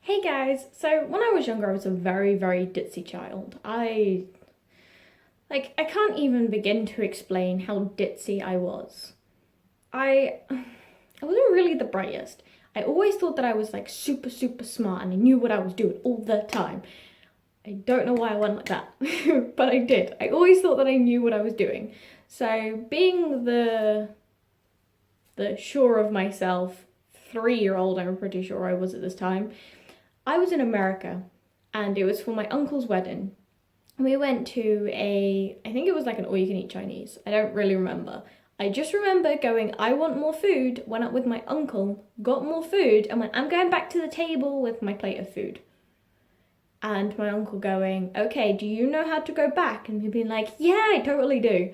Hey guys, so when I was younger, I was a very, very ditzy child. I can't even begin to explain how ditzy I was. I wasn't really the brightest. I always thought that I was like super, super smart and I knew what I was doing all the time. I don't know why I went like that, but I did. I always thought that I knew what I was doing. So being the sure of myself 3-year-old, I'm pretty sure I was at this time. I was in America and it was for my uncle's wedding. We went to I think it was like an all you can eat Chinese. I don't really remember. I just remember going, I want more food, went up with my uncle, got more food, and went, I'm going back to the table with my plate of food. And my uncle going, okay, do you know how to go back? And me being like, yeah, I totally do.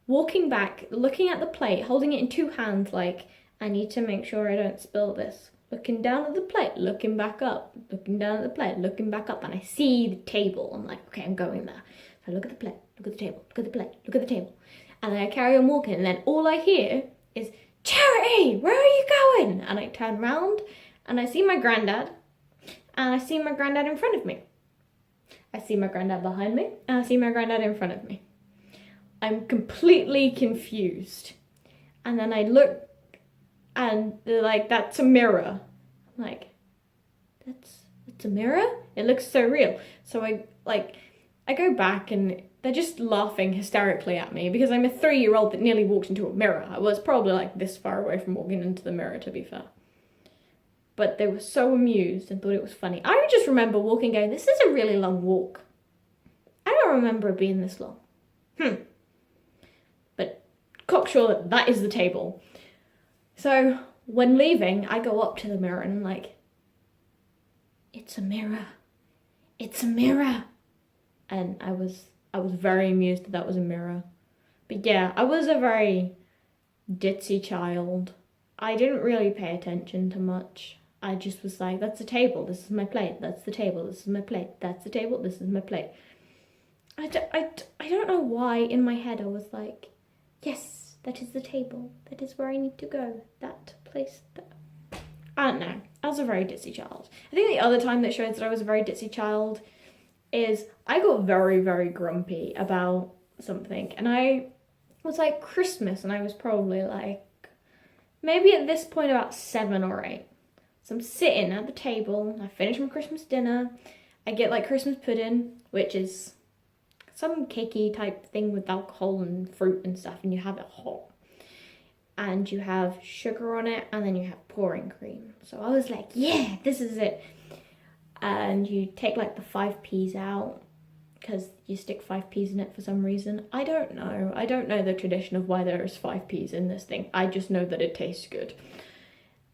Walking back, looking at the plate, holding it in two hands, like, I need to make sure I don't spill this. Looking down at the plate, looking back up, looking down at the plate, looking back up, and I see the table. I'm like, okay, I'm going there. So I look at the plate, look at the table, look at the plate, look at the table. And then I carry on walking, and then all I hear is, Charity, where are you going? And I turn round, and I see my granddad, and I see my granddad in front of me. I see my granddad behind me, and I see my granddad in front of me. I'm completely confused. And then I look, and they're like, that's a mirror. I'm like, that's a mirror? It looks so real. So I go back and they're just laughing hysterically at me because I'm a 3-year-old that nearly walked into a mirror. I was probably like this far away from walking into the mirror, to be fair. But they were so amused and thought it was funny. I just remember walking going, this is a really long walk. I don't remember it being this long. But cocksure that is the table. So when leaving, I go up to the mirror and I'm like, it's a mirror. It's a mirror. And I was very amused that was a mirror. But yeah, I was a very ditzy child. I didn't really pay attention to much. I just was like, that's a table, this is my plate, that's the table, this is my plate, that's the table, this is my plate. I don't know why in my head I was like, yes, that is the table. That is where I need to go. That place. I don't know. I was a very ditzy child. I think the other time that shows that I was a very ditzy child is I got very, very grumpy about something. And I was like Christmas and I was probably like, maybe at this point about 7 or 8. So I'm sitting at the table. I finish my Christmas dinner. I get like Christmas pudding, which is some cakey type thing with alcohol and fruit and stuff, and you have it hot. And you have sugar on it, and then you have pouring cream. So I was like, yeah, this is it. And you take like the 5 peas out, because you stick 5 peas in it for some reason. I don't know. I don't know the tradition of why there is 5 peas in this thing. I just know that it tastes good.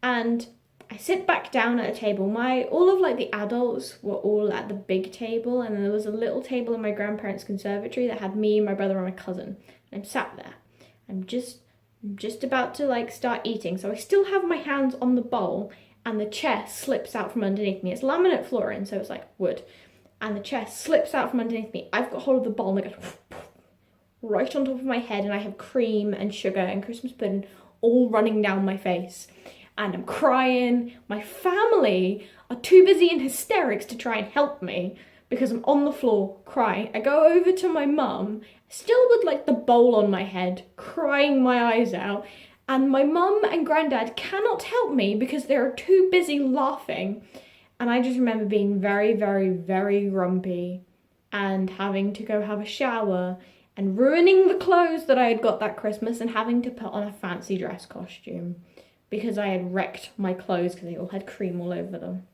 And I sit back down at a table. All of like the adults were all at the big table, and then there was a little table in my grandparents' conservatory that had me, my brother, and my cousin. And I'm sat there. I'm just about to like start eating, so I still have my hands on the bowl, and the chair slips out from underneath me. It's laminate flooring, so it's like wood. And the chair slips out from underneath me. I've got hold of the bowl and it goes right on top of my head, and I have cream and sugar and Christmas pudding all running down my face. And I'm crying. My family are too busy in hysterics to try and help me because I'm on the floor crying. I go over to my mum, still with like the bowl on my head, crying my eyes out. And my mum and granddad cannot help me because they're too busy laughing. And I just remember being very, very, very grumpy and having to go have a shower and ruining the clothes that I had got that Christmas and having to put on a fancy dress costume because I had wrecked my clothes because they all had cream all over them.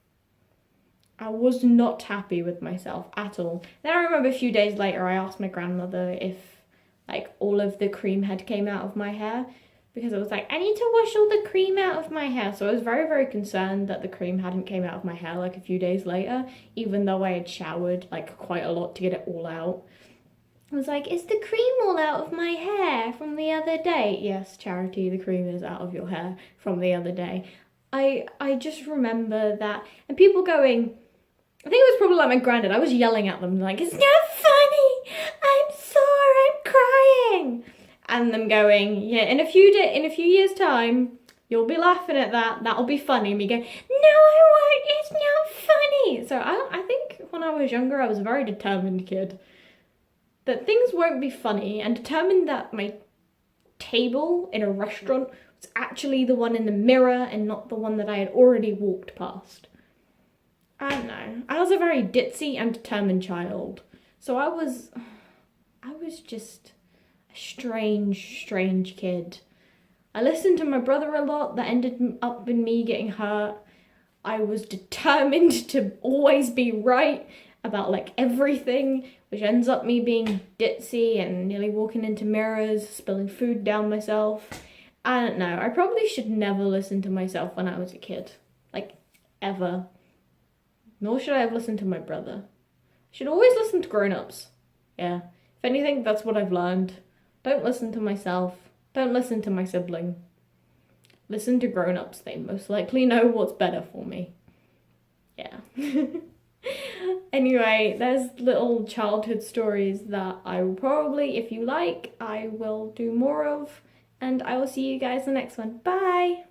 I was not happy with myself at all. Then I remember a few days later I asked my grandmother if like all of the cream had came out of my hair because I was like, I need to wash all the cream out of my hair. So I was very, very concerned that the cream hadn't came out of my hair like a few days later, even though I had showered like quite a lot to get it all out. I was like, is the cream all out of my hair from the other day? Yes, Charity, the cream is out of your hair from the other day. I just remember that. And people going, I think it was probably like my granddad. I was yelling at them like, it's not funny. I'm sore. I'm crying. And them going, yeah, in a few years' time, You'll be laughing at that. That'll be funny. Me going, no, I won't. It's not funny. So I think when I was younger, I was a very determined kid. That things won't be funny, and determined that my table in a restaurant was actually the one in the mirror and not the one that I had already walked past. I don't know. I was a very ditzy and determined child. So I was just a strange kid. I listened to my brother a lot. That ended up in me getting hurt. I was determined to always be right about like everything, which ends up me being ditzy and nearly walking into mirrors, spilling food down myself. I don't know. I probably should never listen to myself when I was a kid. Like, ever. Nor should I have listened to my brother. I should always listen to grown-ups. Yeah. If anything, that's what I've learned. Don't listen to myself. Don't listen to my sibling. Listen to grown-ups. They most likely know what's better for me. Yeah. Anyway, there's little childhood stories that I will probably, if you like, I will do more of. And I will see you guys in the next one. Bye!